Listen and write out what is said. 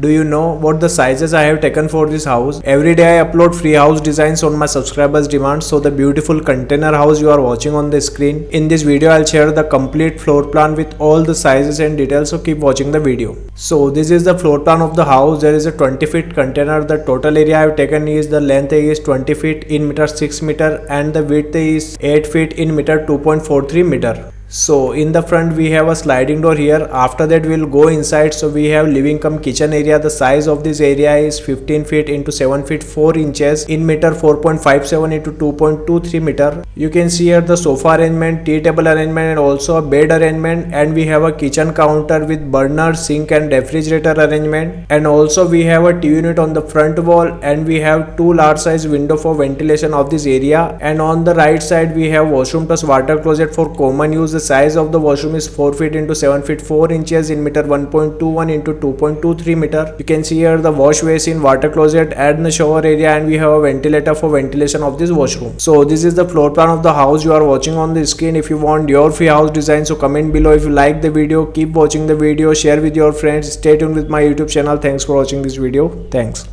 Do you know what the sizes I have taken for this house? Every day I upload free house designs on my subscribers' demand. So the beautiful container house you are watching on the screen. In this video I'll share the complete floor plan with all the sizes and details, so keep watching the video. So this is the floor plan of the house. There is a 20 feet container. The total area I have taken is, the length is 20 feet in meter 6 meter and the width is 8 feet in meter 2.43 meter. So in the front we have a sliding door here. After that we'll go inside. So we have living cum kitchen area. The size of this area is 15 feet into 7 feet 4 inches in meter 4.57 into 2.23 meter. You can see here the sofa arrangement, tea table arrangement and also a bed arrangement, and we have a kitchen counter with burner, sink and refrigerator arrangement, and also we have a TV unit on the front wall, and we have two large size window for ventilation of this area, and on the right side we have washroom plus water closet for common use. The size of the washroom is 4 feet into 7 feet 4 inches in meter 1.21 into 2.23 meter. You can see here the wash basin, water closet and the shower area, and we have a ventilator for ventilation of this washroom. So this is the floor plan of the house you are watching on the screen. If you want your free house design, so comment below. If you like the video, keep watching the video, share with your friends. Stay tuned with my YouTube channel. Thanks for watching this video. Thanks.